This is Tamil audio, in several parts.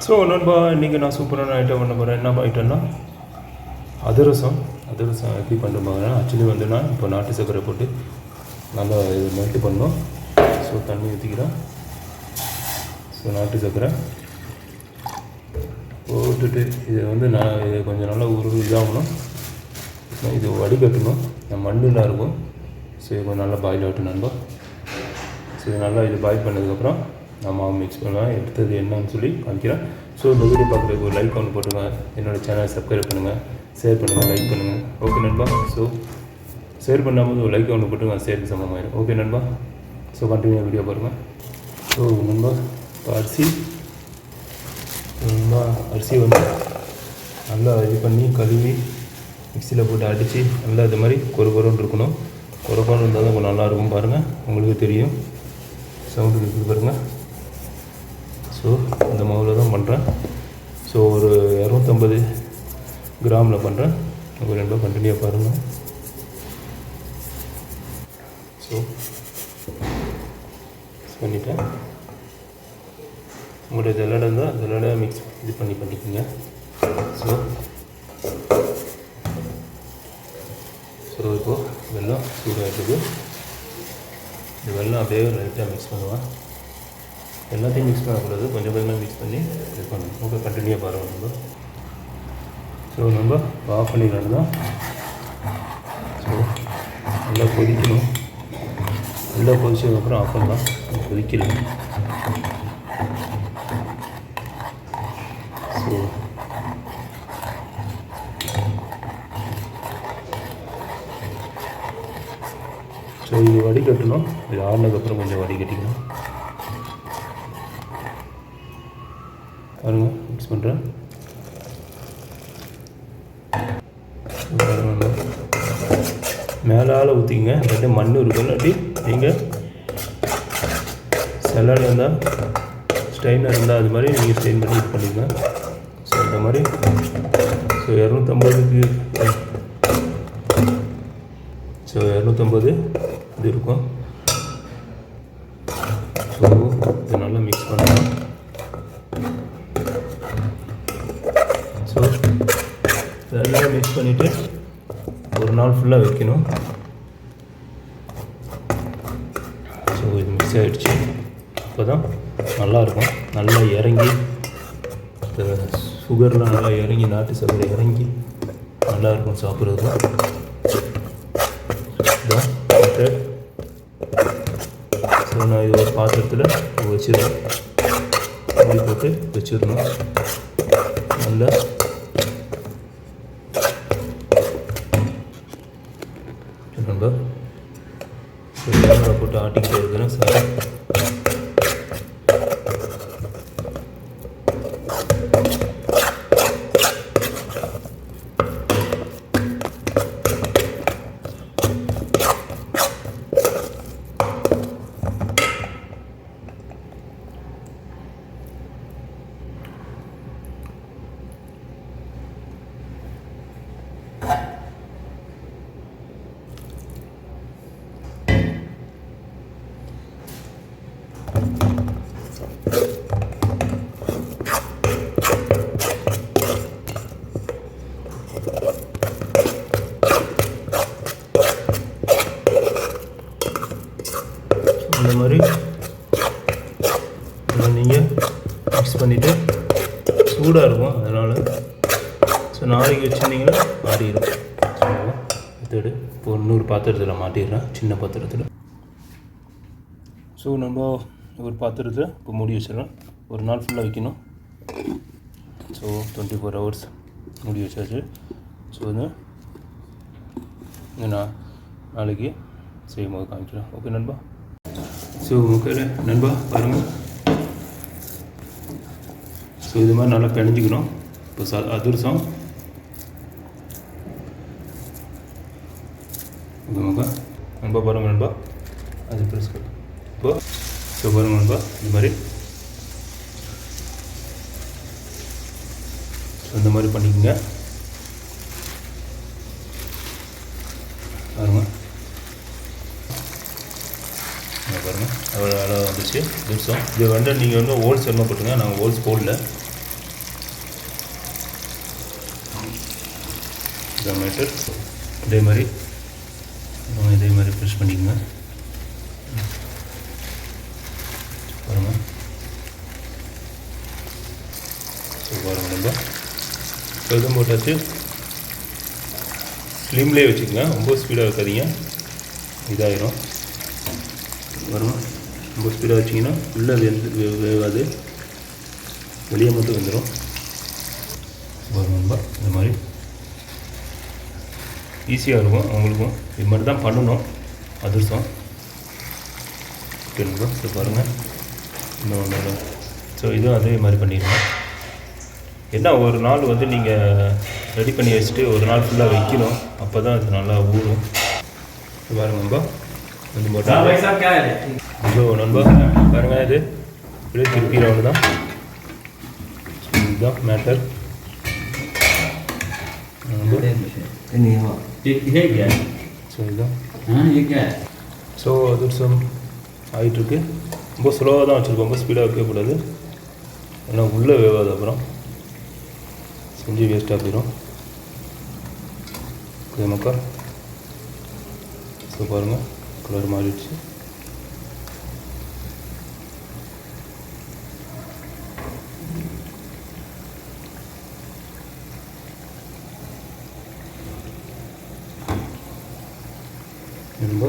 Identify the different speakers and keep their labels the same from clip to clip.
Speaker 1: ஸோ நண்பா இன்றைக்கி நான் சூப்பரான ஐட்டம் பண்ண போகிறேன். என்ன ஐட்டம்னா அதிரசம் எப்படி பண்ணுற பாருங்கள். ஆக்சுவலி வந்து நான் இப்போ நாட்டு சர்க்கரை போட்டு நல்லா இது மெல்ட் பண்ணோம். ஸோ தண்ணி ஊற்றிக்கிறேன். ஸோ நாட்டு சர்க்கரை போட்டுட்டு இதை வந்து நான் இது கொஞ்சம் நல்லா இதாகணும். இது வடிகட்டணும். மண்ணில் இருக்கும். ஸோ இது கொஞ்சம் நல்லா பாயில் ஆகட்டும் நண்பா. ஸோ இது நல்லா இது பாயில் பண்ணதுக்கப்புறம் நான் மாவு மிக்ஸ் பண்ணுவேன். எடுத்தது என்னன்னு சொல்லி காமிக்கிறேன். ஸோ இந்த வீடியோ பார்க்குறதுக்கு ஒரு லைக் ஒன்று போட்டுங்க. என்னோடய சேனலை சப்ஸ்கிரைப் பண்ணுங்கள், ஷேர் பண்ணுங்கள், லைக் பண்ணுங்கள். ஓகே நண்பா. ஸோ ஷேர் பண்ணாமல் ஒரு லைக் ஒன்று போட்டுங்க, ஷேருக்கு சமமாயிடும். ஓகே நண்பா. ஸோ கண்டினியூ வீடியோ பாருங்கள். ஸோ நண்பா இப்போ அரிசி வந்து நல்லா இது பண்ணி கழுவி மிக்சியில் போட்டு அடித்து நல்லா இது மாதிரி கொரன்னு இருக்கணும். கொரன்னு இருந்தால் தான் கொஞ்சம் நல்லாயிருக்கும். பாருங்கள், உங்களுக்கு தெரியும். சவுண்டு இருக்குது பாருங்கள். ஸோ இந்த மாவில் தான் பண்ணுறேன். ஸோ ஒரு 250 கிராமில் பண்ணுறேன். ஒரு 2 கண்டினியூவாக பாருங்கள். ஸோ பண்ணிட்டேன். உங்களுடைய ஜல்லடை இருந்தால் ஜல்லடை மிக்ஸ் இது பண்ணிக்கோங்க. ஸோ இப்போது வெல்லம் சூடாகிட்டுது. இந்த வெல்லம் அப்படியே லைட்டாக மிக்ஸ் பண்ணுவேன். எல்லாத்தையும் மிக்ஸ் பண்ணக்கூடாது, கொஞ்சம் கொஞ்சமாக மிக்ஸ் பண்ணி இது பண்ணணும். ஓகே, கண்டினியூவாக பாருங்கள் நம்ம. ஸோ நம்ம ஆஃப் பண்ணிக்கலாம் தான். ஸோ நல்லா கொதிக்கணும். நல்லா கொதிச்சதுக்கப்புறம் ஆஃப் பண்ணலாம். கொதிக்கல. ஸோ இது வடிகட்டணும். இது ஆறுனதுக்கப்புறம் கொஞ்சம் வடிகட்டிக்கணும். பாருங்கள், மிக்ஸ் பண்ணுறேன். மேலால் ஊற்றிங்க. இல்லாட்டி மண் இருக்கும். இல்லாட்டி நீங்கள் சலாட் இருந்தால் ஸ்ட்ரெயினர் இருந்தால் அது மாதிரி நீங்கள் ஸ்ட்ரெயின் பண்ணி இது பண்ணிக்கோங்க. ஸோ இந்த மாதிரி ஸோ 250 இது இருக்கும். ஸோ இது நல்லா மிக்ஸ் பண்ணலாம். ஸோ இதெல்லாம் மிக்ஸ் பண்ணிவிட்டு ஒரு நாள் ஃபுல்லாக வைக்கணும். ஸோ இது மிக்ஸ் ஆகிடுச்சு. அப்போ தான் நல்லாயிருக்கும். நல்லா இறங்கி சுகர்லாம் நல்லா இறங்கி, நாட்டு சர்க்கரை இறங்கி நல்லாயிருக்கும் சாப்பிட்றதுக்கு. ஸோ நான் இது ஒரு பாத்திரத்தில் வச்சிடுறேன். மூடி போட்டு வச்சிடணும். நல்லா நம்ம போட்டு ஆட்டிக்கிட்டே இருக்கிறேன். சார் இந்த மாதிரி நீங்கள் மிக்ஸ் பண்ணிவிட்டு சூடாக இருக்கும். அதனால் ஸோ நாளைக்கு வச்சுருந்தீங்கன்னா ஆறிடும். ஸோ இதோடு இப்போ இன்னொரு பாத்திரத்தில் மாட்டிடுறேன், சின்ன பாத்திரத்தில். ஸோ நம்ம ஒரு பாத்திரத்தில் இப்போ மூடி வச்சிடறேன். ஒரு நாள் ஃபுல்லாக வைக்கணும். ஸோ 24 hours மூடி வச்சாச்சு. ஸோ வந்து நான் நாளைக்கு செய்யும் போது காமிக்கிறேன். ஓகே நண்பா. ஸோ ஓகே நண்பா பாருங்கள். ஸோ இது மாதிரி நல்லா பிணைஞ்சிக்கணும். இப்போ அதிரசம் நண்பா பாருங்கள் நண்பா. அது ப்ரெஸ் இப்போ ஸோ பாருங்கள் நண்பா, இது மாதிரி இந்த மாதிரி பண்ணிக்கோங்க. பாருங்கள் பாருங்கள் அவ்வளோ வந்துச்சு. அதிரசம் இது வந்து நீங்கள் வந்து ஹோல்ஸ் என்ன போட்டுங்க. நாங்கள் ஹோல்ஸ் போடல. இதான் மேட்டர். இதே மாதிரி ப்ரெஸ் பண்ணிக்கோங்க. பாருங்கள். ஸோ பாருங்கள் நம்ம எதுவும் போட்டாச்சு. ஸ்லிம்லேயே வச்சுக்கோங்க, ரொம்ப ஸ்பீடாக வைக்காதீங்க, இதாகிடும். பாருங்கள், ரொம்ப ஸ்பீடாக வச்சிங்கன்னா உள்ளே வேகாது, வெளியே மட்டும் வந்துடும். பாருங்கள், இந்த மாதிரி ஈஸியாக இருக்கும் உங்களுக்கும். இது மாதிரி தான் பண்ணணும் அதிரசம். ஓகேங்களா? ஸோ பாருங்கள், இன்னொன்று. ஸோ இதுவும் அதே மாதிரி பண்ணிடுங்க. என்ன ஒரு நாள் வந்து நீங்கள் ரெடி பண்ணி வச்சுட்டு ஒரு நாள் ஃபுல்லாக வைக்கணும், அப்போ தான் அது நல்லா ஊறும். பாருங்க நண்பா, கொஞ்சம் போட்டால் இதோ நண்பா பாருங்கள், இது இப்படியே திருப்பி ரவுண்டு தான். இதுதான் மேட்டர். ஸோ இதுதான். ஸோ அதிரசம் ஆகிட்டுருக்கு. ரொம்ப ஸ்லோவாக தான் வச்சுருக்கோம், ரொம்ப ஸ்பீடாக வைக்கக்கூடாது, ஏன்னா உள்ளே வேகாது, அப்புறம் செஞ்சு வேஸ்ட்டாக போயிடும். ஓகே மக்கா. ஸோ பாருங்கள், கலர் மாறிடுச்சு. ரொம்ப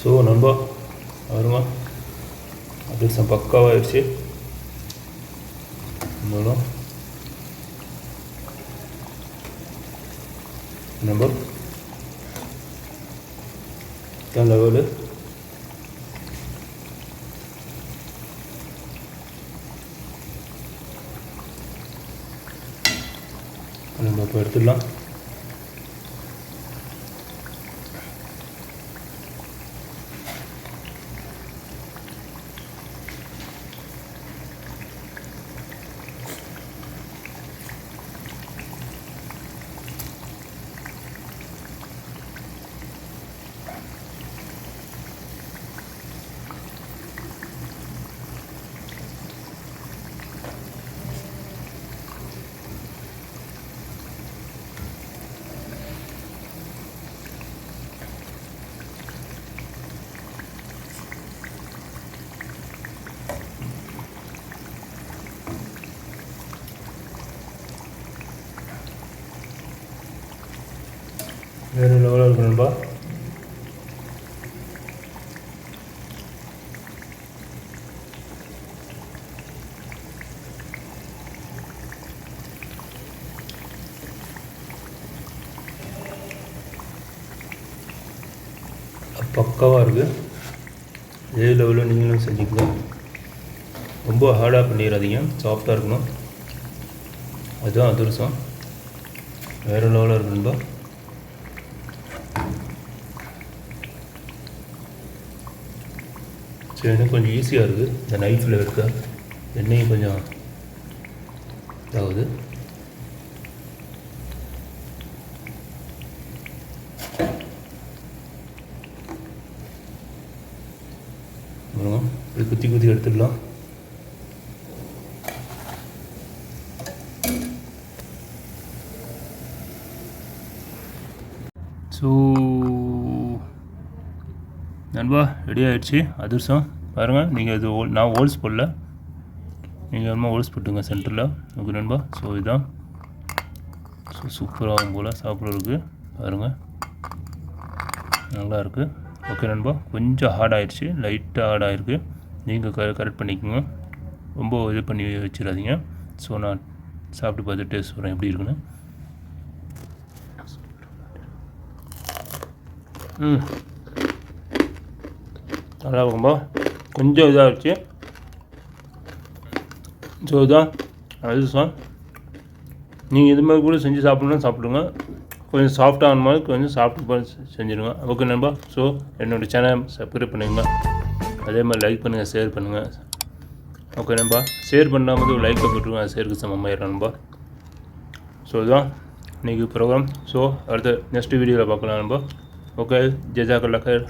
Speaker 1: ஸோ நண்பா வருமா, அதிரசம் பக்காவாகிடுச்சு. இன்னும் நண்பா தான் லெவலு. நம்ம இப்போ எடுத்துடலாம். வேறு லெவலாக இருக்கும் நண்பா. பக்காவாக இருக்குது. இதே லெவலில் நீங்களும் செஞ்சுக்கணும். ரொம்ப ஹார்டாக பண்ணிடாதீங்க, சாஃப்டாக இருக்கணும். அதுதான் அதிரசம். வேறு லெவலாக இருக்கு நண்பா. சரி, எனக்கு கொஞ்சம் ஈஸியாக இருக்குது இந்த நைஃப்பில் எடுக்க. எண்ணெயும் கொஞ்சம் இதாகுது. இது குத்தி குத்தி எடுத்துடலாம். ஸோ நண்பா ரெடி ஆகிடுச்சு அதிரசம். பாருங்கள், நீங்கள் இது நான் ஹோல்ஸ் போடல, நீங்கள் வேணுமா ஹோல்ஸ் போட்டுங்க சென்டரில். ஓகே நண்பா. ஸோ இதுதான். ஸோ சூப்பராகும் போல் சாப்பிட்றதுக்கு. பாருங்கள், நல்லாயிருக்கு. ஓகே நண்பா, கொஞ்சம் ஹார்ட் ஆகிடுச்சு, லைட்டாக ஹார்ட் ஆகிருக்கு. நீங்கள் கரெக்ட் பண்ணிக்கோங்க, ரொம்ப இது பண்ணி வச்சிடாதீங்க. ஸோ நான் சாப்பிட்டு பார்த்து டேஸ்ட் சொல்கிறேன் எப்படி இருக்குன்னு. நல்லா இருக்கும்பா. கொஞ்சம் இதாகிடுச்சு. ஸோ இதுதான் அதிரசம். நீங்கள் இது மாதிரி கூட செஞ்சு சாப்பிட்ணுன்னா சாப்பிடுங்க. கொஞ்சம் சாஃப்டான மாதிரி கொஞ்சம் சாப்பிட்டு செஞ்சுடுங்க. ஓகே நண்பா. ஸோ என்னோடய சேனல் சப்ஸ்கிரைப் பண்ணுங்க, அதே மாதிரி லைக் பண்ணுங்கள், ஷேர் பண்ணுங்கள். ஓகே நண்பா, ஷேர் பண்ணாமல் ஒரு லைக்கை போட்டுருங்க, அது ஷேருக்கு சமமாயிடும் நண்பா. ஸோ இதுதான் இன்றைக்கி ப்ரோக்ராம். ஸோ அடுத்த நெக்ஸ்ட் வீடியோவில் பார்க்கலாம் நண்பா. ஓகே, ஜஸாக்கல்லாஹ்.